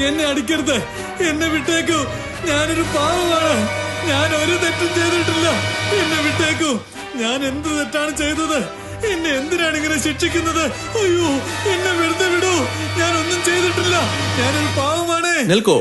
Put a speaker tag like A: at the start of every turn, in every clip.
A: എന്നെ അടിക്കരുത്, എന്നെ വിട്ടേക്കൂ. ഞാനൊരു പാവമാണ്, ഞാൻ ഒരു തെറ്റും ചെയ്തിട്ടില്ല. എന്നെ വിട്ടേക്കൂ. ഞാൻ എന്ത് തെറ്റാണ് ചെയ്തത്? എന്നെ എന്തിനാണ് ഇങ്ങനെ ശിക്ഷിക്കുന്നത്? അയ്യോ, എന്നെ വെറുതെ വിടൂ. ഞാൻ ഒന്നും ചെയ്തിട്ടില്ല, ഞാനൊരു പാവമാണ്.
B: നിൽക്കോ.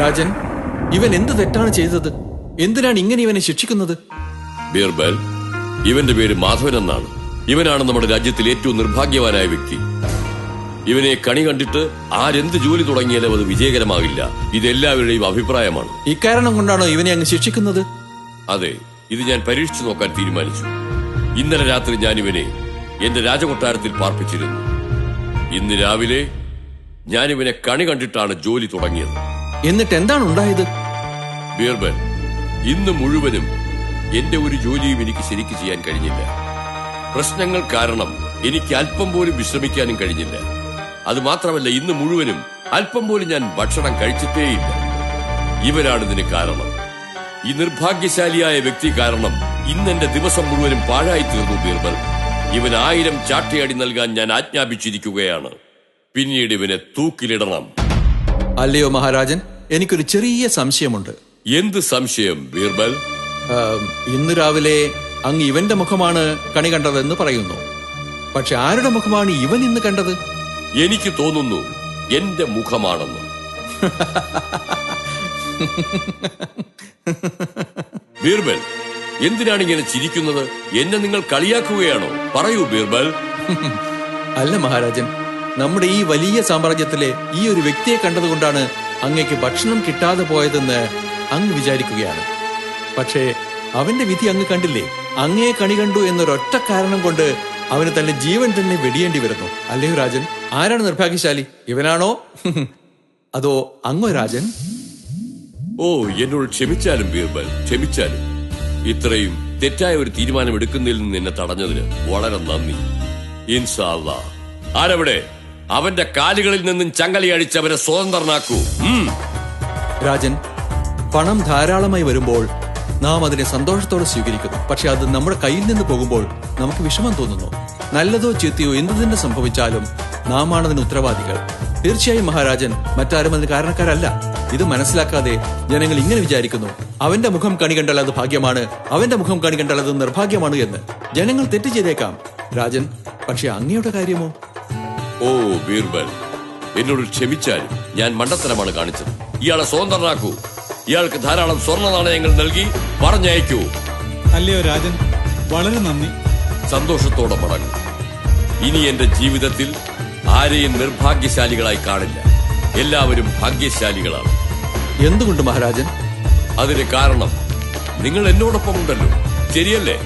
B: രാജൻ, ഇവൻ എന്ത് തെറ്റാണ് ചെയ്തത്? എന്തിനാണ് ഇങ്ങനെ ഇവനെ ശിക്ഷിക്കുന്നത്?
C: ബീർബൽ, ഇവന്റെ പേര് മാധവൻ എന്നാണ്. ഇവനാണ് നമ്മുടെ രാജ്യത്തിൽ ഏറ്റവും നിർഭാഗ്യവാനായ വ്യക്തി. ഇവനെ കണി കണ്ടിട്ട് ആരെന്ത് ജോലി തുടങ്ങിയാലും അത് വിജയകരമാകില്ല. ഇതെല്ലാവരുടെയും അഭിപ്രായമാണ്.
B: ഇക്കാരണം കൊണ്ടാണോ ഇവനെ അങ്ങ് ശിക്ഷിക്കുന്നത്?
C: അതെ, ഇത് ഞാൻ പരീക്ഷിച്ചു നോക്കാൻ തീരുമാനിച്ചു. ഇന്നലെ രാത്രി ഞാൻ ഇവനെ എന്റെ രാജകൊട്ടാരത്തിൽ പാർപ്പിച്ചിരുന്നു. ഇന്ന് രാവിലെ ഞാൻ ഇവനെ കണി കണ്ടിട്ടാണ് ജോലി തുടങ്ങിയത്.
B: എന്നിട്ട് എന്താണ് ഉണ്ടായത്?
C: ബീർബൽ, ഇന്ന് മുഴുവനും എന്റെ ഒരു ജോലിയും എനിക്ക് ശരിക്ക് ചെയ്യാൻ കഴിഞ്ഞില്ല. പ്രശ്നങ്ങൾ കാരണം എനിക്ക് അല്പം പോലും വിശ്രമിക്കാനും കഴിഞ്ഞില്ല. അത് മാത്രമല്ല, ഇന്ന് മുഴുവനും അല്പം പോലും ഞാൻ ഭക്ഷണം കഴിച്ചിട്ടേയില്ല. ഇവരാണ് ഇതിന് കാരണം. ഈ നിർഭാഗ്യശാലിയായ വ്യക്തി കാരണം ഇന്ന് എന്റെ ദിവസം മുഴുവനും പാഴായി തീർന്നു. ബീർബൽ, ഇവൻ 1000 ചാട്ടയടി നൽകാൻ ഞാൻ ആജ്ഞാപിച്ചിരിക്കുകയാണ്. പിന്നീട് ഇവനെ തൂക്കിലിടണം.
B: അല്ലയോ മഹാരാജൻ, എനിക്കൊരു ചെറിയ സംശയമുണ്ട്.
C: എന്ത് സംശയം ബീർബൽ?
B: ഇന്ന് രാവിലെ അങ്ങ് ഇവന്റെ മുഖമാണ് കണി കണ്ടതെന്ന് പറയുന്നു. പക്ഷെ ആരുടെ മുഖമാണ് ഇവൻ ഇന്ന് കണ്ടത്?
C: എനിക്ക് തോന്നുന്നു എന്റെ മുഖമാണെന്ന്. ബീർബൽ, എന്തിനാണ് ഇങ്ങനെ ചിരിക്കുന്നത്? എന്നെ നിങ്ങൾ കളിയാക്കുകയാണോ? പറയൂ ബീർബൽ.
B: അല്ല മഹാരാജൻ, നമ്മുടെ ഈ വലിയ സാമ്രാജ്യത്തിലെ ഈ ഒരു വ്യക്തിയെ കണ്ടതുകൊണ്ടാണ് അങ്ങേക്ക് ഭക്ഷണം കിട്ടാതെ പോയതെന്ന് അങ്ങ് വിചാരിക്കുകയാണ്. പക്ഷേ അവന്റെ വിധി അങ്ങ് കണ്ടില്ലേ? അങ്ങയെ കണി കണ്ടു എന്നൊരൊറ്റ കാരണം കൊണ്ട് അവന് തന്റെ ജീവൻ തന്നെ വെടിയേണ്ടി വരുന്നു. അല്ലയോ രാജൻ? ആരാണ് നിർഭാഗ്യശാലി, ഇവനാണോ അതോ അങ്ങോ രാജൻ?
C: ഓ, എന്നോട് ക്ഷമിച്ചാലും ബീർബൽ, ക്ഷമിച്ചാലും. ഇത്രയും തെറ്റായ ഒരു തീരുമാനം എടുക്കുന്നതിൽ നിന്ന് എന്നെ തടഞ്ഞതിന് വളരെ നന്ദി. ഇൻഷാ അല്ലാഹ്. ആരവിടെ? അവന്റെ കാലുകളിൽ നിന്നും ചങ്ങലി അടിച്ച് അവനെ സ്വതന്ത്രനാക്കൂ.
B: രാജൻ, പണം ധാരാളമായി വരുമ്പോൾ നാം അതിനെ സന്തോഷത്തോടെ സ്വീകരിക്കുന്നു. പക്ഷെ അത് നമ്മുടെ കയ്യിൽ നിന്ന് പോകുമ്പോൾ നമുക്ക് വിഷമം തോന്നുന്നു. നല്ലതോ ചീത്തയോ എന്തു തന്നെ സംഭവിച്ചാലും നാം ആണ് അതിന് ഉത്തരവാദികൾ. തീർച്ചയായും മഹാരാജൻ, മറ്റാരും അതിന് കാരണക്കാരല്ല. ഇത് മനസ്സിലാക്കാതെ ജനങ്ങൾ ഇങ്ങനെ വിചാരിക്കുന്നു, അവന്റെ മുഖം കണി കണ്ടാൽ അത് ഭാഗ്യമാണ്, അവന്റെ മുഖം കണി കണ്ടാൽ അത് നിർഭാഗ്യമാണ് എന്ന്. ജനങ്ങൾ തെറ്റ് ചെയ്തേക്കാം രാജൻ, പക്ഷെ അങ്ങയുടെ കാര്യമോ?
C: ഓ ബീർബൽ, എന്നോട് ക്ഷമിച്ചാലും ഞാൻ മണ്ടത്തരമാണ് കാണിച്ചത്. ഇയാളെ സ്വതന്ത്രനാക്കൂ. ഇയാൾക്ക് ധാരാളം സ്വർണ്ണ നാണയങ്ങൾ നൽകി പറഞ്ഞയക്കൂ.
A: അല്ലയോ രാജൻ, വളരെ നന്ദി.
C: സന്തോഷത്തോടെ മടങ്ങും. ഇനി എന്റെ ജീവിതത്തിൽ ആരെയും നിർഭാഗ്യശാലികളായി കാണില്ല. എല്ലാവരും ഭാഗ്യശാലികളാണ്.
B: എന്തുകൊണ്ട് മഹാരാജൻ?
C: അതിന് കാരണം നിങ്ങൾ എന്നോടൊപ്പം ഉണ്ടല്ലോ, ശരിയല്ലേ?